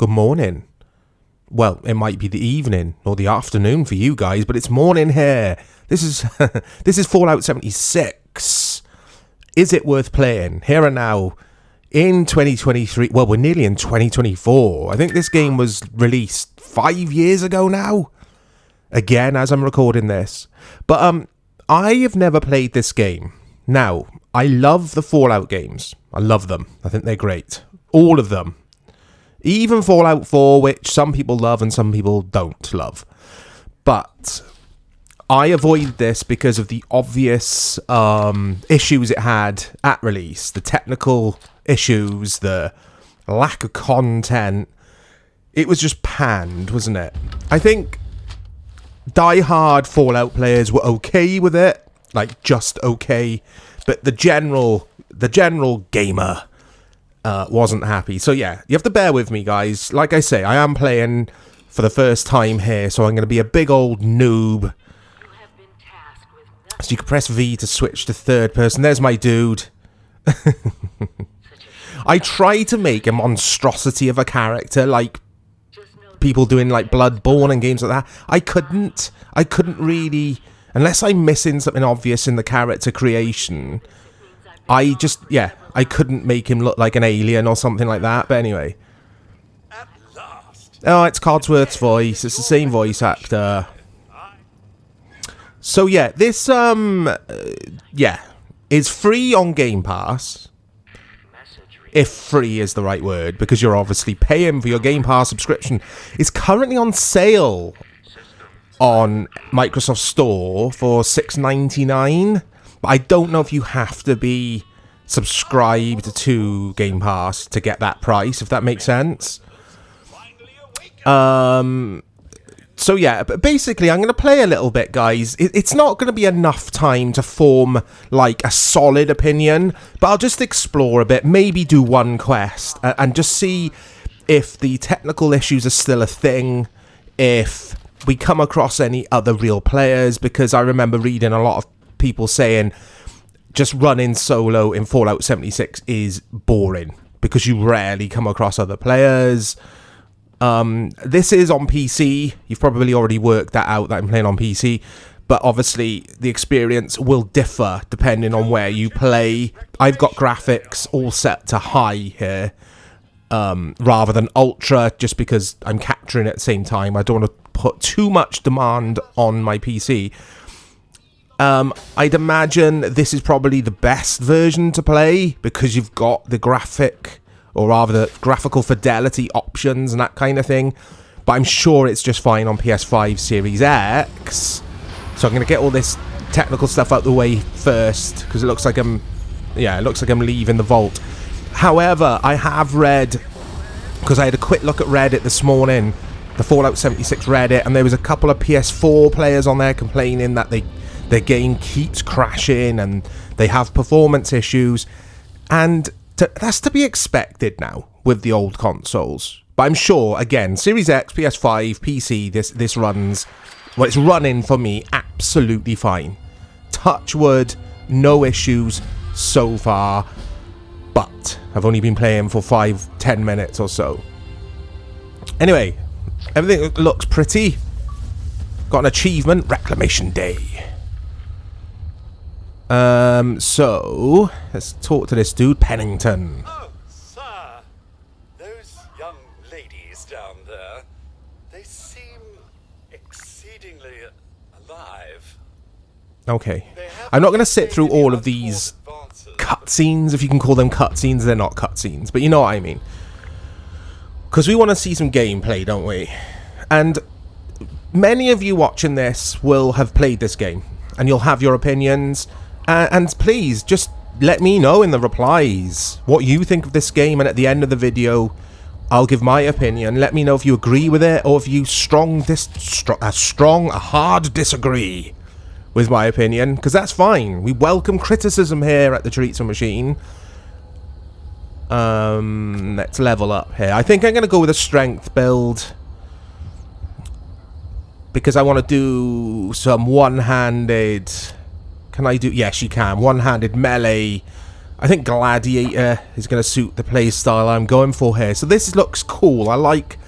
good morning. Well, it might be the evening or the afternoon for you guys, but it's morning here. This is this is Fallout 76. Is it worth playing? Here and now in 2023. Well, we're nearly in 2024. I think this game was released 5 years ago now. Again, as I'm recording this. But I have never played this game. Now, I love the Fallout games. I love them. I think they're great. All of them. Even Fallout 4, which some people love and some people don't love. But I avoided this because of the obvious issues it had at release. The technical issues, the lack of content. It was just panned, wasn't it? I think die-hard Fallout players were okay with it. Like, just okay. But the general gamer wasn't happy. So yeah, you have to bear with me, guys. Like I say, I am playing for the first time here, so I'm going to be a big old noob. So you can press V to switch to third person. There's my dude. I try to make a monstrosity of a character, like people doing like Bloodborne and games like that. I couldn't really, unless I'm missing something obvious in the character creation. I couldn't make him look like an alien or something like that. But anyway. Oh, it's Codsworth's voice. It's the same voice actor. So yeah, this is free on Game Pass. If free is the right word, because you're obviously paying for your Game Pass subscription. It's currently on sale on Microsoft Store for $6.99. But I don't know if you have to be subscribed to Game Pass to get that price, if that makes sense. So yeah, but basically I'm going to play a little bit, guys. It's not going to be enough time to form like a solid opinion, but I'll just explore a bit, maybe do one quest, and just see if the technical issues are still a thing, if we come across any other real players, because I remember reading a lot of people saying just running solo in Fallout 76 is boring because you rarely come across other players. This is on PC. You've probably already worked that out, that I'm playing on PC, but obviously the experience will differ depending on where you play. I've got graphics all set to high here, rather than ultra, just because I'm capturing at the same time. I don't want to put too much demand on my PC. I'd imagine this is probably the best version to play because you've got the graphic, or rather the graphical fidelity options and that kind of thing. But I'm sure it's just fine on PS5 Series X. So I'm going to get all this technical stuff out the way first, because it looks like I'm leaving the vault. However, I have read, because I had a quick look at Reddit this morning, the Fallout 76 Reddit, and there was a couple of PS4 players on there complaining that their game keeps crashing and they have performance issues, and that's to be expected now with the old consoles. But I'm sure, again, Series X, PS5, PC, this runs, well, it's running for me absolutely fine. Touch wood, no issues so far, but I've only been playing for 5-10 minutes or so. Anyway, everything looks pretty. Got an achievement, Reclamation Day. So let's talk to this dude, Pennington. Oh, sir, those young ladies down there, they seem exceedingly alive. Okay, I'm not going to sit through all of these cutscenes, if you can call them cutscenes. They're not cutscenes, but you know what I mean. Because we want to see some gameplay, don't we? And many of you watching this will have played this game, and you'll have your opinions. And please, just let me know in the replies what you think of this game, and at the end of the video, I'll give my opinion. Let me know if you agree with it, or if you hard disagree with my opinion, because that's fine. We welcome criticism here at the Chorizo Machine. Let's level up here. I think I'm going to go with a strength build, because I want to do some one-handed... Can I do... Yes, you can. One-handed melee. I think Gladiator is going to suit the play style I'm going for here. So this looks cool. I like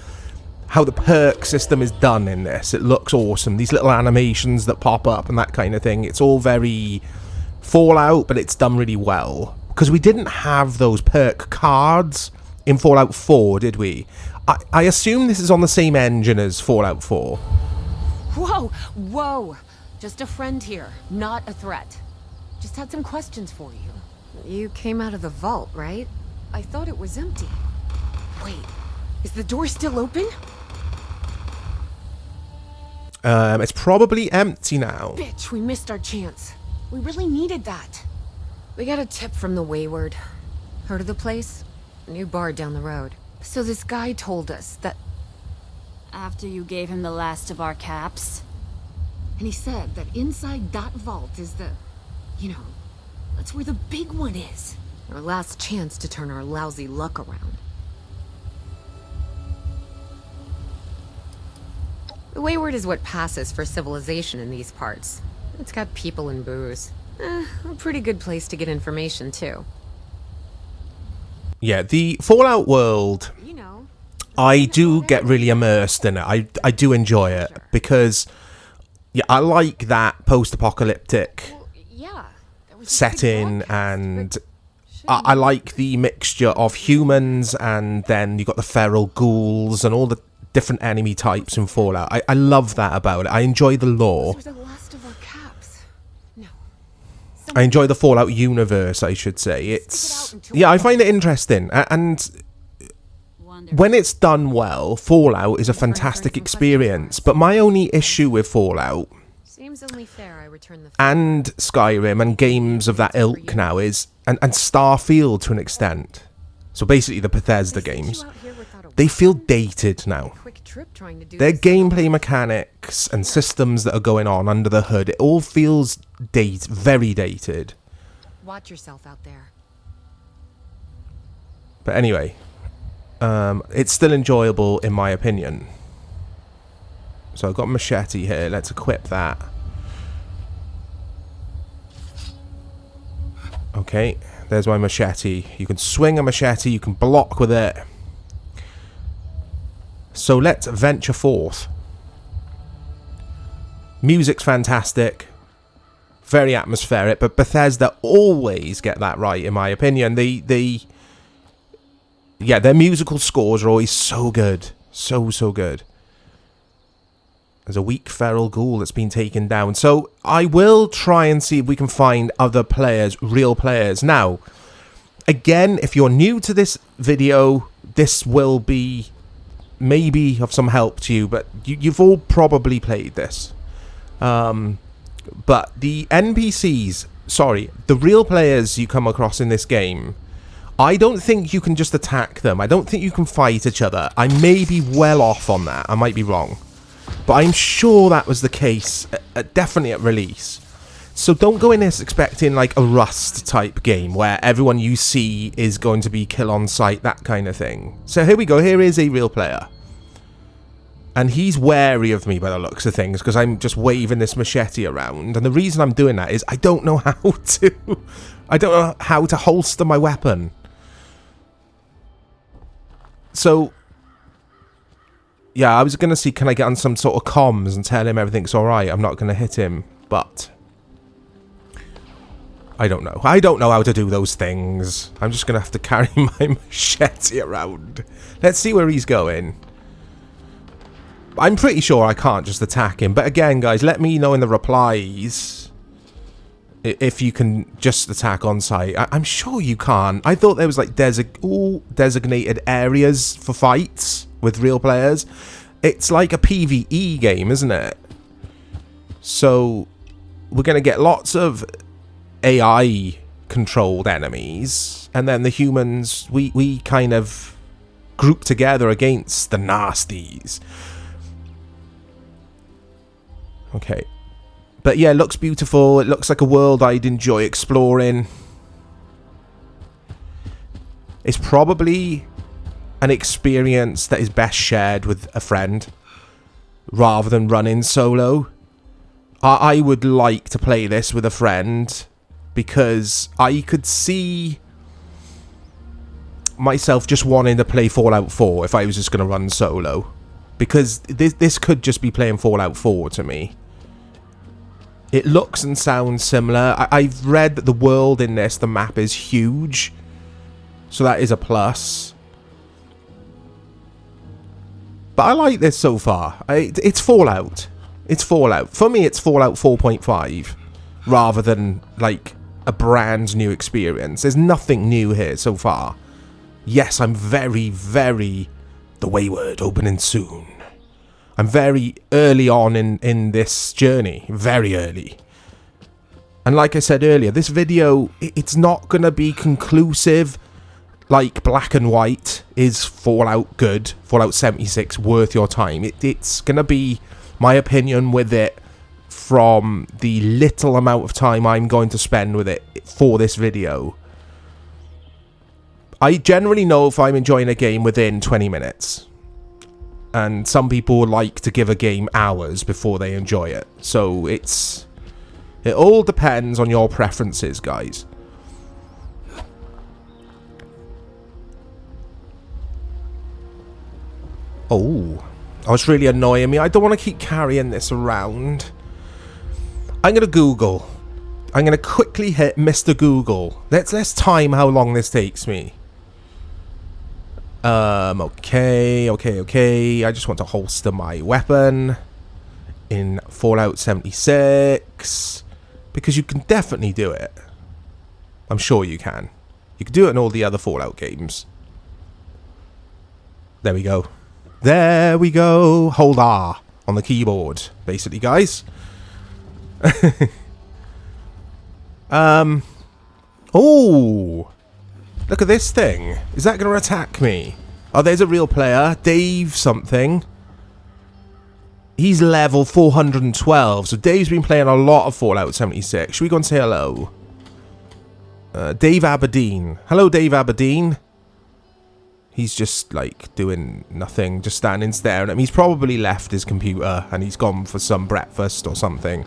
how the perk system is done in this. It looks awesome. These little animations that pop up and that kind of thing. It's all very Fallout, but it's done really well. Because we didn't have those perk cards in Fallout 4, did we? I assume this is on the same engine as Fallout 4. Whoa, whoa. Just a friend here, not a threat. Just had some questions for you. You came out of the vault, right? I thought it was empty. Wait, is the door still open? It's probably empty now. Bitch, we missed our chance. We really needed that. We got a tip from the Wayward. Heard of the place? New bar down the road. So this guy told us that... After you gave him the last of our caps? And he said that inside that vault is the... You know, that's where the big one is. Our last chance to turn our lousy luck around. The Wayward is what passes for civilization in these parts. It's got people and booze. A pretty good place to get information, too. Yeah, the Fallout world, You know. I do get really immersed in it. I do enjoy it because, yeah, I like that post-apocalyptic Well, yeah. There was this big setting, broadcast, and but I like the mixture of humans, and then you got the feral ghouls and all the different enemy types in Fallout. I love that about it. I enjoy the lore. Those were the last of our caps. No. I enjoy the Fallout universe, I should say. It's, yeah, I find it interesting, and Wonderful. when it's done well, Fallout is a fantastic experience. But my only issue with Fallout Seems only fair I return the and Skyrim and games of that ilk now is, and Starfield to an extent, so basically the Bethesda games, they feel dated now. quick trip trying to do Their this. gameplay mechanics and systems that are going on under the hood, it all feels very dated. Watch yourself out there. But anyway, it's still enjoyable in my opinion. So I've got machete here. Let's equip that. Okay, there's my machete. You can swing a machete, you can block with it. So let's venture forth. Music's fantastic. Very atmospheric, but Bethesda always get that right, in my opinion. Yeah, their musical scores are always so good. So good. There's a weak feral ghoul that's been taken down. So I will try and see if we can find other players, real players. Now, again, if you're new to this video, this will be maybe of some help to you, but you've all probably played this. But the NPCs, sorry, the real players you come across in this game, I don't think you can just attack them. I don't think you can fight each other. I may be well off on that. I might be wrong. But I'm sure that was the case, definitely at release. So don't go in this expecting like a Rust type game where everyone you see is going to be kill on sight, that kind of thing. So here we go. Here is a real player. And he's wary of me by the looks of things because I'm just waving this machete around. And the reason I'm doing that is I don't know how to holster my weapon. So yeah, I was going to see, can I get on some sort of comms and tell him everything's alright? I'm not going to hit him, but I don't know. I don't know how to do those things. I'm just going to have to carry my machete around. Let's see where he's going. I'm pretty sure I can't just attack him. But again, guys, let me know in the replies if you can just attack on sight. I'm sure you can't. I thought there was like designated areas for fights with real players. It's like a PvE game, isn't it? So we're going to get lots of AI controlled enemies, and then the humans, we kind of group together against the nasties. Okay. But yeah, it looks beautiful. It looks like a world I'd enjoy exploring. It's probably an experience that is best shared with a friend rather than running solo. I would like to play this with a friend because I could see myself just wanting to play Fallout 4 if I was just going to run solo. Because this could just be playing Fallout 4 to me. It looks and sounds similar. I've read that the world in this, the map is huge. So that is a plus. But I like this so far. It's Fallout. It's Fallout. For me, it's Fallout 4.5. Rather than, like, a brand new experience. There's nothing new here so far. Yes, I'm very, very... The Wayward opening soon. I'm very early on in this journey. Very early. And like I said earlier, this video, it's not going to be conclusive. Like black and white is Fallout good. Fallout 76 worth your time. It's going to be my opinion with it from the little amount of time I'm going to spend with it for this video. I generally know if I'm enjoying a game within 20 minutes. And some people like to give a game hours before they enjoy it. So it all depends on your preferences, guys. Oh, it's really annoying me. I don't want to keep carrying this around. I'm going to Google. I'm going to quickly hit Mr. Google. Let's time how long this takes me. Okay. I just want to holster my weapon in Fallout 76 because you can definitely do it. I'm sure you can. You can do it in all the other Fallout games. There we go. There we go. Hold R on the keyboard, basically, guys. Oh. Look at this thing. Is that going to attack me? Oh, there's a real player. Dave something. He's level 412. So Dave's been playing a lot of Fallout 76. Should we go and say hello? Dave Aberdeen. Hello, Dave Aberdeen. He's just, like, doing nothing. Just standing staring at me. He's probably left his computer and he's gone for some breakfast or something.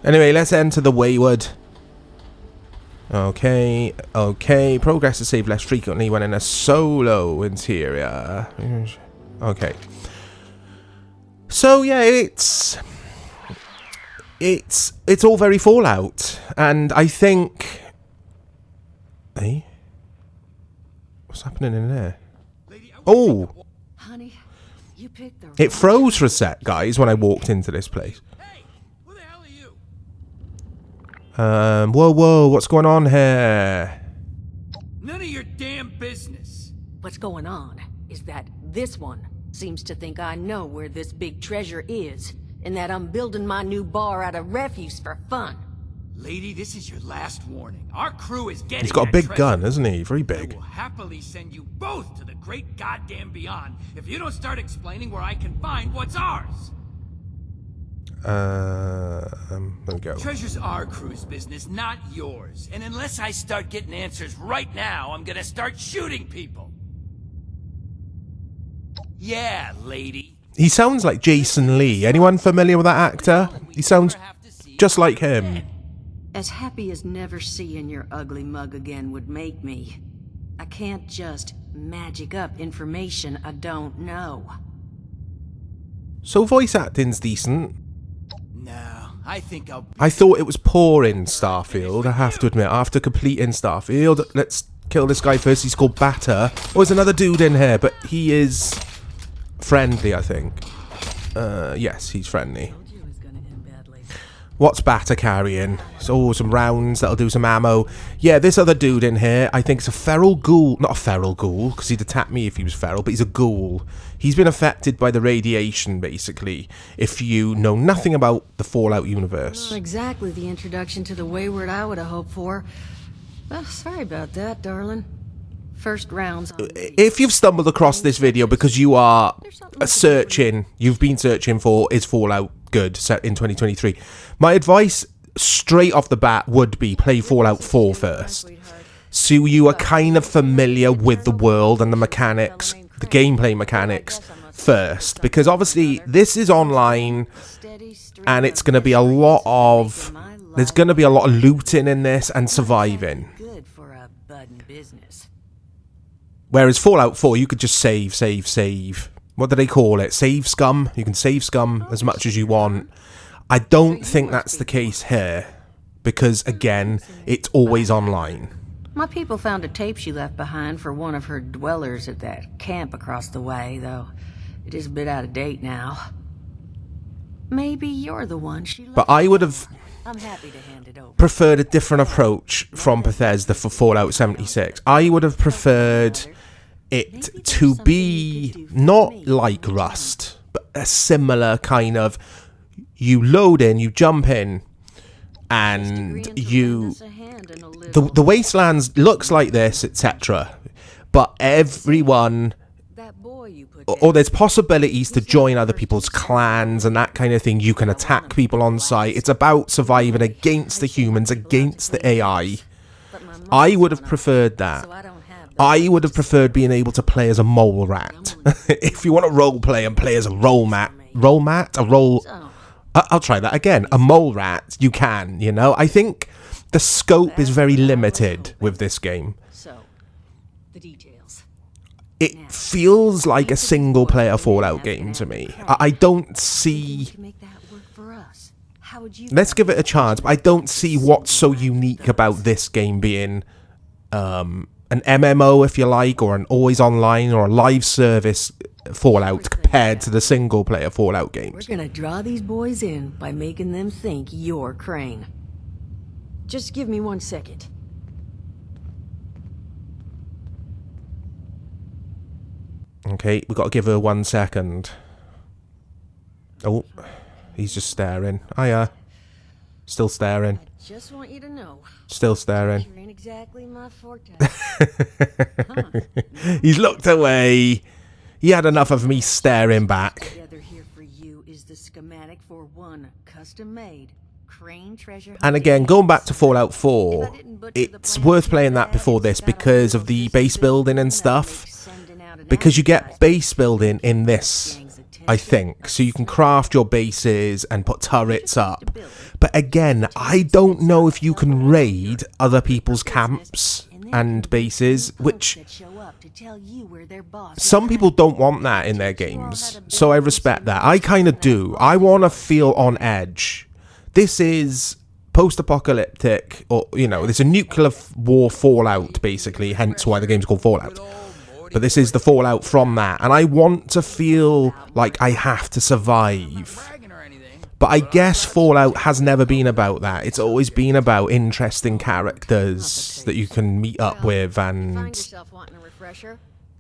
Anyway, let's enter the Wayward. Okay. Progress is saved less frequently when in a solo interior. Okay. So yeah, it's all very Fallout, and I think. Hey, what's happening in there? Oh, Honey, you picked the it froze for a sec, guys, when I walked into this place. Who the hell are you? Whoa, what's going on here? None of your damn business. What's going on is that this one seems to think I know where this big treasure is, and that I'm building my new bar out of refuse for fun. Lady, this is your last warning. Our crew is getting He's got a that big treasure. gun, isn't he? Very I big. will happily send you both to the great goddamn beyond if you don't start explaining where I can find what's ours. There we go. Treasure's our crew's business, not yours. And unless I start getting answers right now, I'm gonna start shooting people. Yeah, lady. He sounds like Jason Lee. Anyone familiar with that actor? He sounds just like him. As happy as never seeing your ugly mug again would make me, I can't just magic up information I don't know. So voice acting's decent. No, I think I'll... I thought it was poor in Starfield, I have to admit. After completing Starfield, let's kill this guy first. He's called Batter. Oh, there's another dude in here, but he is friendly, I think. Yes, he's friendly. What's Batter carrying? Oh, some rounds, that'll do some ammo. Yeah, this other dude in here, I think it's a feral ghoul. Not a feral ghoul, because he'd attack me if he was feral, but he's a ghoul. He's been affected by the radiation, basically, if you know nothing about the Fallout universe. Not exactly the introduction to the Wayward I would have hoped for. Well, sorry about that, darling. First rounds on me. If you've stumbled across this video because you are searching, you've been searching for, is Fallout good set in 2023, my advice straight off the bat would be play Fallout 4 first. So you are kind of familiar with the world and the mechanics, the gameplay mechanics first. Because obviously this is online and it's going to be a lot of, there's going to be a lot of looting in this and surviving. Good for a budding business. Whereas Fallout 4, you could just save. What do they call it? Save scum? You can save scum as much as you want. I don't think that's the case here. Because, again, it's always online. My people found a tape she left behind for one of her dwellers at that camp across the way, though it is a bit out of date now. Maybe you're the one she left. But I would have I'm happy to hand it over. preferred a different approach from Bethesda for Fallout 76. I would have preferred it to be not like Rust, but a similar kind of, you load in, you jump in, and the Wastelands looks like this, etc. But everyone, or there's possibilities to join other people's clans and that kind of thing. You can attack people on site. It's about surviving against the humans, against the AI. I would have preferred that. I would have preferred being able to play as a mole rat. If you want to role play and play as a I'll try that again. A mole rat, you can, you know? I think the scope is very limited with this game. So, the details. It feels like a single-player Fallout game to me. I don't see... To make that work for us. How would you Let's give it a chance, but I don't see what's so unique about this game being an MMO, if you like, or an always online or a live service Fallout compared to the single-player Fallout We're games. gonna draw these boys in by making them think you're Crane. Just give me 1 second. Okay, we got to give her 1 second. Oh, he's just staring. Hiya. Still staring. Just want you to know. Still staring. You ain't exactly my forte. He's looked away. He had enough of me staring back. Together here for you is the schematic for one custom-made Crane treasure hunt. And again, going back to Fallout 4, it's worth playing that before this because of the base building and stuff. Because you get base building in this, I think. So you can craft your bases and put turrets up. But again, I don't know if you can raid other people's camps and bases, which some people don't want that in their games. So I respect that. I kind of do. I want to feel on edge. This is post-apocalyptic, or, you know, there's a nuclear war Fallout, basically, hence why the game's called Fallout. But this is the fallout from that, and I want to feel like I have to survive. But I guess Fallout has never been about that. It's always been about interesting characters that you can meet up with, and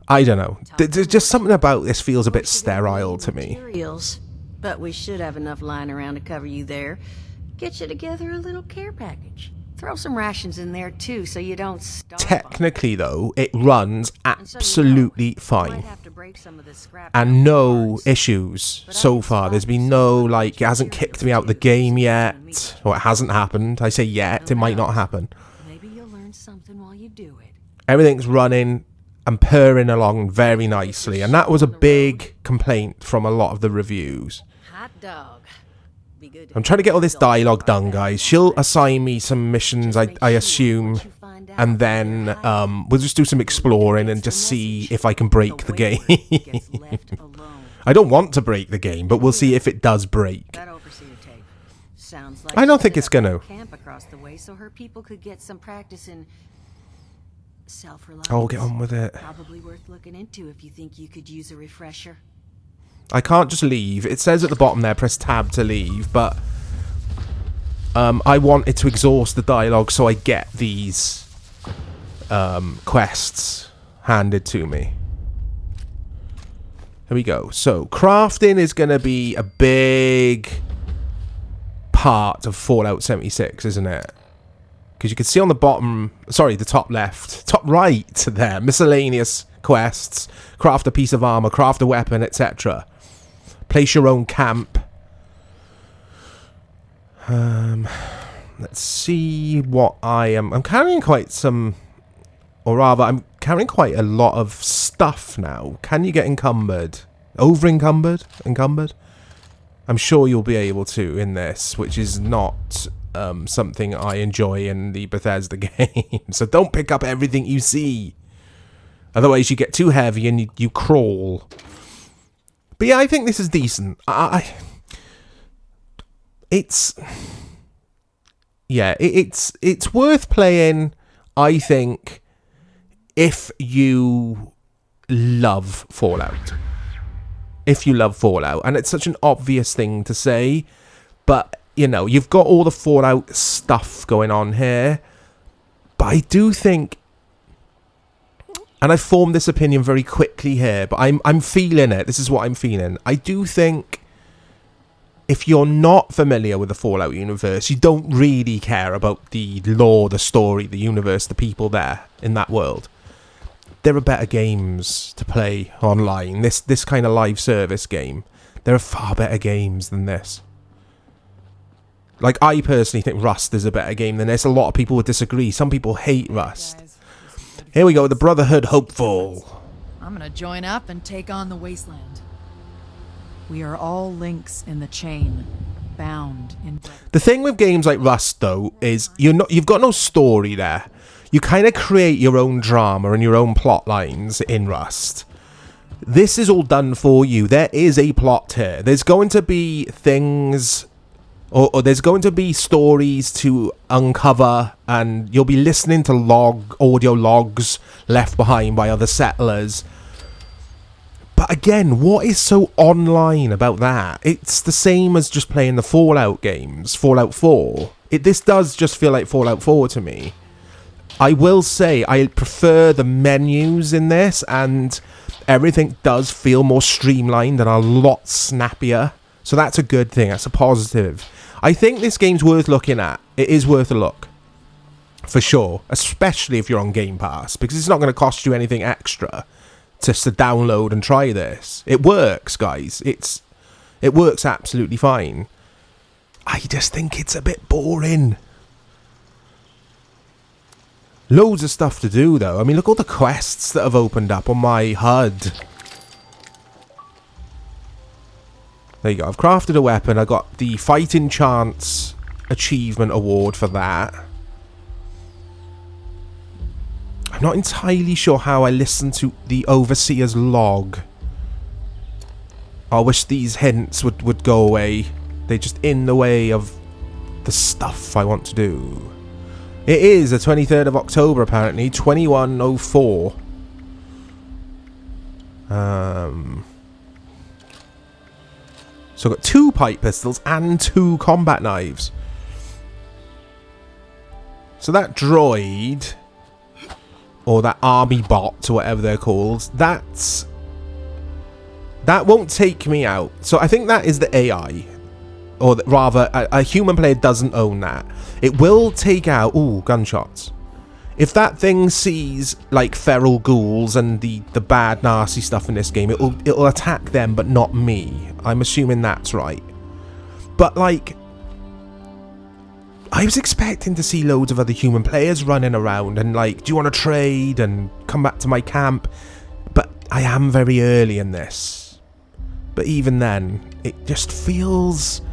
I don't know. There's just something about this feels a bit sterile to me. Materials, but we should have enough lying around to cover you there. Get you together a little care package. Throw some rations in there too, so you don't starve. Technically, though, it runs absolutely fine. Might have to break some of this scrap And down no parts. issues so far. There's been no, like, it hasn't kicked me out the game yet. Or it hasn't happened. I say yet, it might not happen. Maybe you'll learn something while you do it. Everything's running and purring along very nicely. And that was a big complaint from a lot of the reviews. Hot dog. Be good to I'm trying to get all this dialogue done, guys. She'll assign me some missions, I assume. And then we'll just do some exploring and just see if I can break the game. gets left alone. I don't want to break the game, but we'll see if it does break. That overseer tape. Sounds like I don't she think set it's up gonna. a camp across the way so her people could get some practice in self-reliance. Oh, get on with it. Probably worth looking into if you think you could use a refresher. I can't just leave. It says at the bottom there, press tab to leave, but I wanted to exhaust the dialogue so I get these quests handed to me. Here we go. So, crafting is going to be a big part of Fallout 76, isn't it? Because you can see on the bottom, sorry, the top left, top right there, miscellaneous quests, craft a piece of armor, craft a weapon, etc. Place your own camp. Let's see what I'm carrying quite some, or rather, I'm carrying quite a lot of stuff now. Can you get encumbered? Over encumbered? Encumbered? I'm sure you'll be able to in this, which is not something I enjoy in the Bethesda game. So don't pick up everything you see. Otherwise, you get too heavy and you crawl. But yeah, I think this is decent. It's worth playing, I think, if you love Fallout. If you love Fallout. And it's such an obvious thing to say, but, you know, you've got all the Fallout stuff going on here. But I do think, and I've formed this opinion very quickly here, but I'm feeling it. This is what I'm feeling. I do think if you're not familiar with the Fallout universe, you don't really care about the lore, the story, the universe, the people there in that world. There are better games to play online. This kind of live service game. There are far better games than this. Like, I personally think Rust is a better game than this. A lot of people would disagree. Some people hate Rust. Here we go, the Brotherhood Hopeful. I'm gonna join up and take on the Wasteland. We are all links in the chain, bound in... The thing with games like Rust, though, is you've got no story there. You kind of create your own drama and your own plot lines in Rust. This is all done for you. There is a plot here. There's going to be things... Or there's going to be stories to uncover, and you'll be listening to audio logs left behind by other settlers. But again, what is so online about that? It's the same as just playing the Fallout games, Fallout 4. This does just feel like Fallout 4 to me. I will say I prefer the menus in this, and everything does feel more streamlined and a lot snappier. So that's a good thing. That's a positive. I think this game's worth looking at. It is worth a look. For sure. Especially if you're on Game Pass. Because it's not going to cost you anything extra just to download and try this. It works, guys. It works absolutely fine. I just think it's a bit boring. Loads of stuff to do, though. I mean, look at all the quests that have opened up on my HUD. There you go. I've crafted a weapon. I got the Fighting Chance Achievement Award for that. I'm not entirely sure how I listened to the Overseer's log. I wish these hints would go away. They're just in the way of the stuff I want to do. It is the 23rd of October, apparently. 21:04. So I've got 2 pipe pistols and 2 combat knives. So that droid, or that army bot, or whatever they're called, that won't take me out. So I think that is the AI. Or rather, a human player doesn't own that. It will take out... Ooh, gunshots. If that thing sees, like, feral ghouls and the bad, nasty stuff in this game, it'll attack them, but not me. I'm assuming that's right. But, like... I was expecting to see loads of other human players running around and, like, do you want to trade and come back to my camp? But I am very early in this. But even then, it just feels...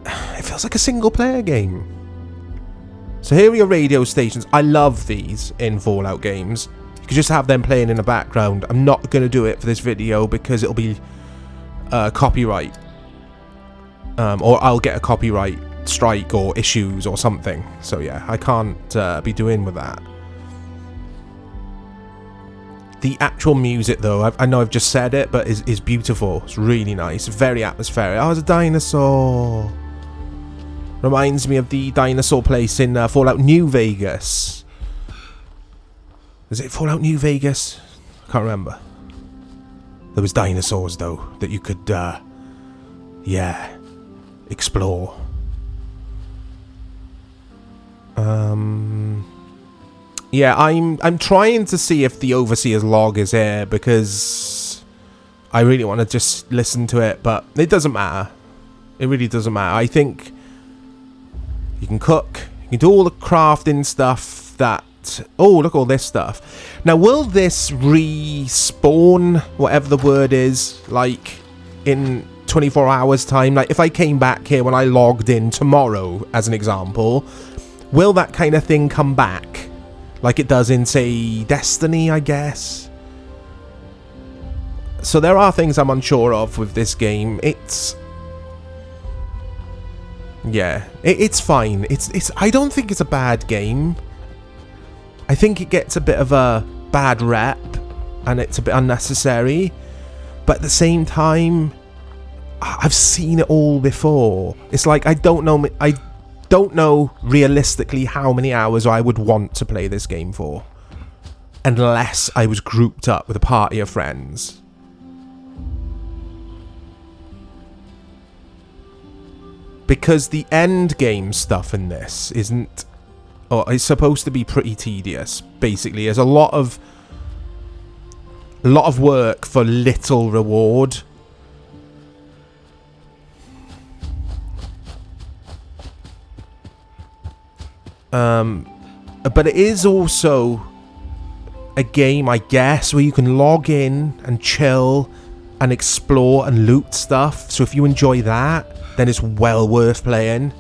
It feels like a single-player game. So here are your radio stations. I love these in Fallout games. You can just have them playing in the background. I'm not going to do it for this video because it'll be copyright. Or I'll get a copyright strike or issues or something. So yeah, I can't be doing with that. The actual music, though, I know I've just said it, but is beautiful. It's really nice. Very atmospheric. Oh, it's a dinosaur. Reminds me of the dinosaur place in Fallout New Vegas. Is it Fallout New Vegas? I can't remember. There was dinosaurs, though, that you could, yeah, explore. Yeah, I'm trying to see if the Overseer's log is here, because I really want to just listen to it, but it doesn't matter. It really doesn't matter. I think you can cook, you can do all the crafting stuff that... Oh, look at all this stuff. Now, will this respawn, whatever the word is, like, in 24 hours time? Like, if I came back here when I logged in tomorrow, as an example, will that kind of thing come back? like it does in, say, Destiny, I guess. So there are things I'm unsure of with this game. It's fine. I don't think it's a bad game. I think it gets a bit of a bad rep, and it's a bit unnecessary. But at the same time, I've seen it all before. It's like I don't know realistically how many hours I would want to play this game for, unless I was grouped up with a party of friends. Because the end game stuff in this it's supposed to be pretty tedious. Basically, there's a lot of work for little reward. But it is also a game, I guess, where you can log in and chill and explore and loot stuff. So if you enjoy that, then it's well worth playing.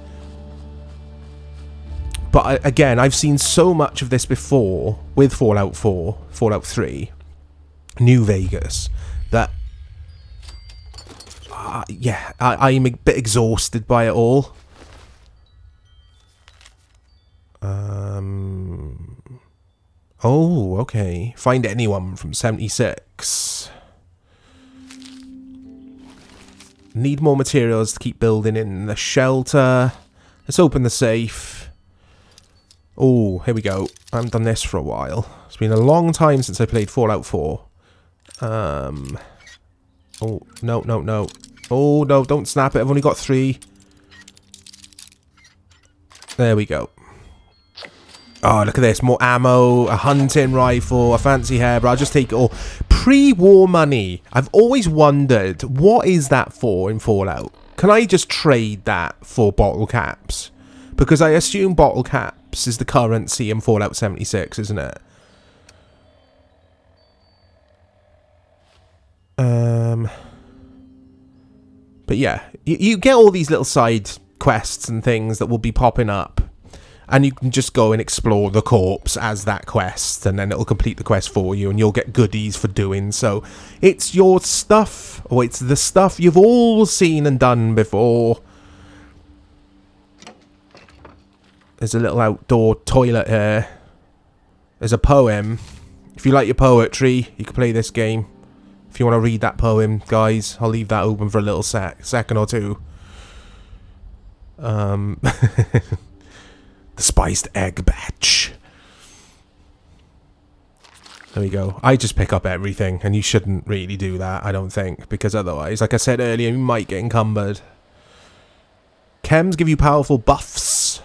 But again, I've seen so much of this before with Fallout 4, Fallout 3, New Vegas, that I'm a bit exhausted by it all. Oh, okay. Find anyone from 76. Need more materials to keep building in the shelter. Let's open the safe. Oh, here we go. I haven't done this for a while. It's been a long time since I played Fallout 4. Oh, no. Oh, no, don't snap it. I've only got 3. There we go. Oh, look at this. More ammo, a hunting rifle, a fancy hairbrush. I'll just take it all. Pre-war money. I've always wondered, what is that for in Fallout? Can I just trade that for bottle caps? Because I assume bottle caps is the currency in Fallout 76, isn't it? But yeah, you get all these little side quests and things that will be popping up. And you can just go and explore the corpse as that quest, and then it'll complete the quest for you, and you'll get goodies for doing so. It's your stuff, or it's the stuff you've all seen and done before. There's a little outdoor toilet here. There's a poem. If you like your poetry, you can play this game. If you want to read that poem, guys, I'll leave that open for a little second or two. The spiced egg batch. There we go. I just pick up everything, and you shouldn't really do that, I don't think, because otherwise, like I said earlier, you might get encumbered. Chems give you powerful buffs.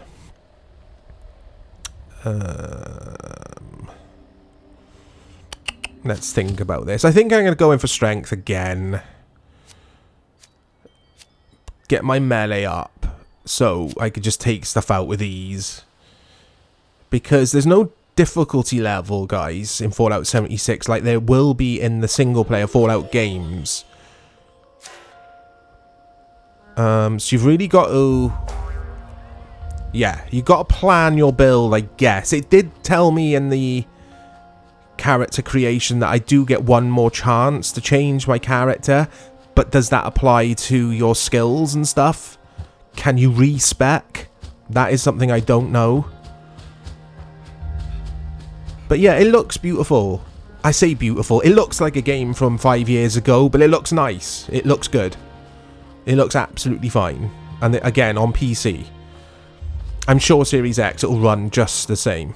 Let's think about this. I think I'm going to go in for strength again. Get my melee up, so I could just take stuff out with ease. Because there's no difficulty level, guys, in Fallout 76 like there will be in the single-player Fallout games. So you've really got to... Yeah, you've got to plan your build, I guess. It did tell me in the character creation that I do get one more chance to change my character. But does that apply to your skills and stuff? Can you respec? That is something I don't know. But yeah, it looks beautiful. I say beautiful. It looks like a game from 5 years ago, but it looks nice. It looks good. It looks absolutely fine. And again, on PC. I'm sure Series X it'll run just the same.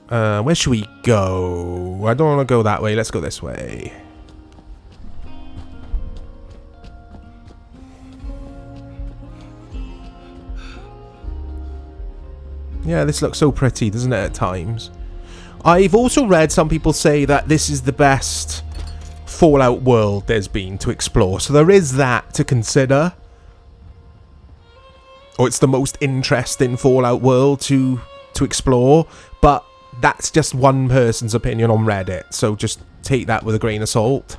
Where should we go? I don't want to go that way. Let's go this way. Yeah, this looks so pretty, doesn't it, at times? I've also read some people say that this is the best Fallout world there's been to explore. So there is that to consider. Or it's the most interesting Fallout world to explore. But that's just one person's opinion on Reddit. So just take that with a grain of salt.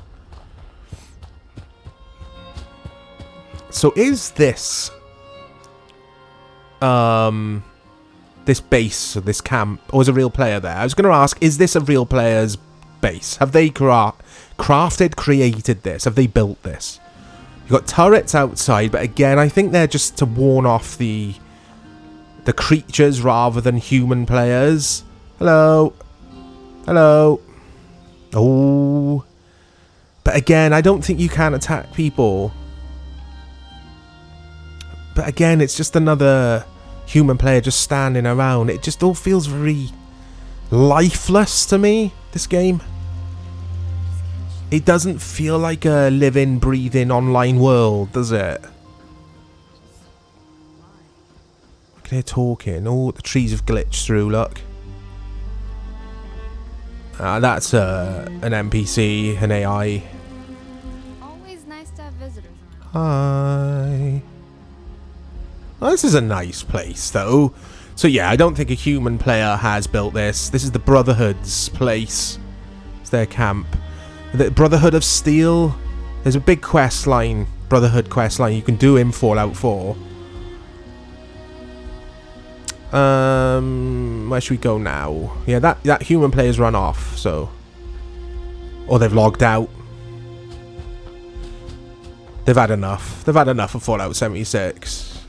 So is this this base or this camp, or is a real player there? I was going to ask, is this a real player's base? Have they created this? Have they built this? You've got turrets outside, but again, I think they're just to warn off the creatures rather than human players. Hello. Hello. Oh. But again, I don't think you can attack people. But again, it's just another human player just standing around. It just all feels very lifeless to me, this game. It doesn't feel like a living, breathing online world, does it? Look, they're talking. Oh, the trees have glitched through, look. That's an NPC, an AI. Always nice to have visitors around. Hi. Oh, this is a nice place, though. So yeah, I don't think a human player has built this. This is the Brotherhood's place. It's their camp. The Brotherhood of Steel. There's a big quest line, Brotherhood quest line, you can do in Fallout 4. Where should we go now? Yeah, that human player's run off, so... Or they've logged out. They've had enough. They've had enough of Fallout 76.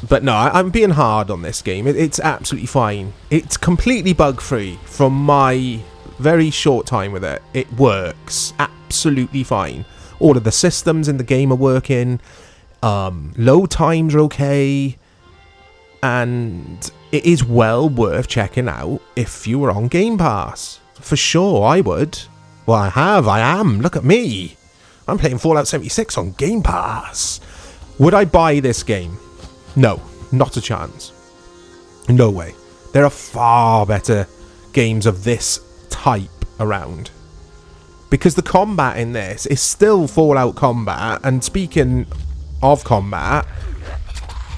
But no, I'm being hard on this game. It's absolutely fine. It's completely bug-free from my very short time with it. It works absolutely fine. All of the systems in the game are working. Load times are okay. And it is well worth checking out if you were on Game Pass. For sure, I would. Well, I am. Look at me. I'm playing Fallout 76 on Game Pass. Would I buy this game? No, not a chance. No way. There are far better games of this type around. Because the combat in this is still Fallout combat. And speaking of combat,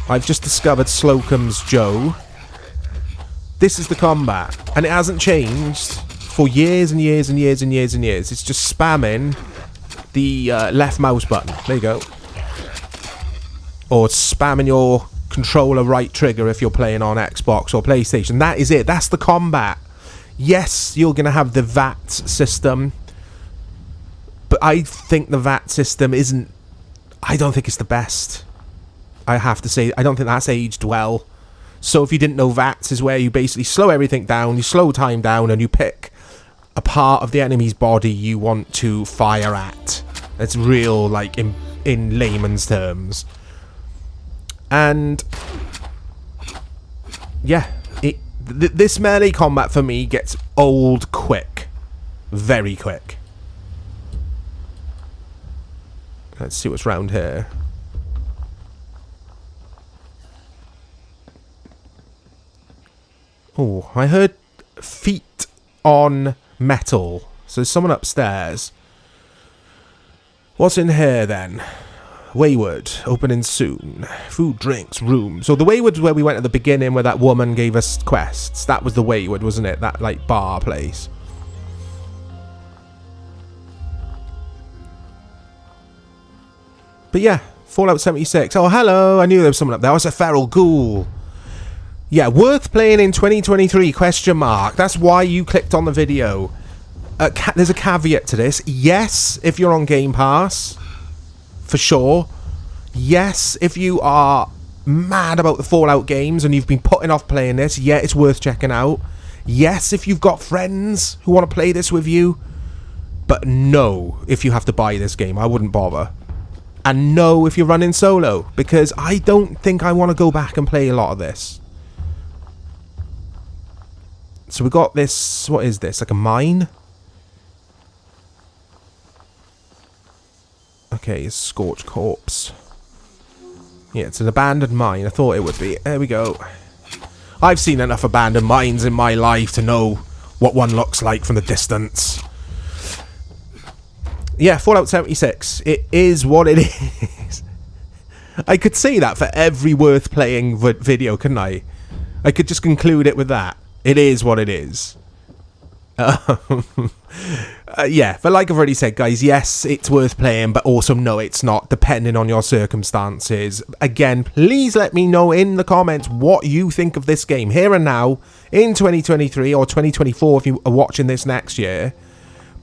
I've just discovered Slocum's Joe. This is the combat. And it hasn't changed for years and years and years and years and years. It's just spamming the left mouse button. There you go. Or spamming your controller right trigger if you're playing on Xbox or PlayStation. That is it. That's the combat. Yes, you're going to have the VAT system. But I think the VAT system isn't... I don't think it's the best. I have to say, I don't think that's aged well. So if you didn't know, VATS is where you basically slow everything down, you slow time down, and you pick a part of the enemy's body you want to fire at. It's real, like, in layman's terms. And yeah, this melee combat for me gets old quick. Very quick. Let's see what's round here. Oh, I heard feet on metal. So there's someone upstairs. What's in here then? Wayward, opening soon. Food, drinks, room. So the Wayward's where we went at the beginning where that woman gave us quests. That was the Wayward, wasn't it? That, like, bar place. But yeah, Fallout 76. Oh, hello. I knew there was someone up there. Oh, it's a feral ghoul. Yeah, worth playing in 2023, question mark. That's why you clicked on the video. There's a caveat to this. Yes, if you're on Game Pass. For sure. Yes, if you are mad about the Fallout games and you've been putting off playing this, yeah, it's worth checking out. Yes, if you've got friends who want to play this with you. But no, if you have to buy this game, I wouldn't bother. And no, if you're running solo, because I don't think I want to go back and play a lot of this. So we got this, what is this, like a mine? Okay, it's Scorched Corpse. Yeah, it's an abandoned mine. I thought it would be. There we go. I've seen enough abandoned mines in my life to know what one looks like from the distance. Yeah, Fallout 76. It is what it is. I could say that for every worth playing video, couldn't I? I could just conclude it with that. It is what it is. Yeah, but like I've already said, guys, yes, it's worth playing, but also no, it's not, depending on your circumstances. Again, please let me know in the comments what you think of this game here and now in 2023 or 2024 if you are watching this next year,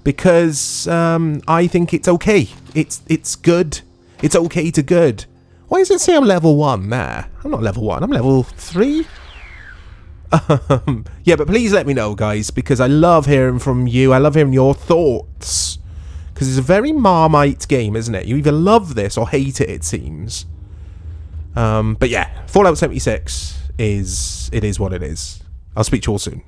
because I think it's okay. It's good. It's okay to good. Why does it say I'm level 1 there? I'm not level 1, I'm level 3. Yeah, but please let me know, guys, because I love hearing from you. I love hearing your thoughts, because it's a very Marmite game, isn't it? You either love this or hate it, it seems. But yeah, Fallout 76 is what it is. I'll speak to you all soon.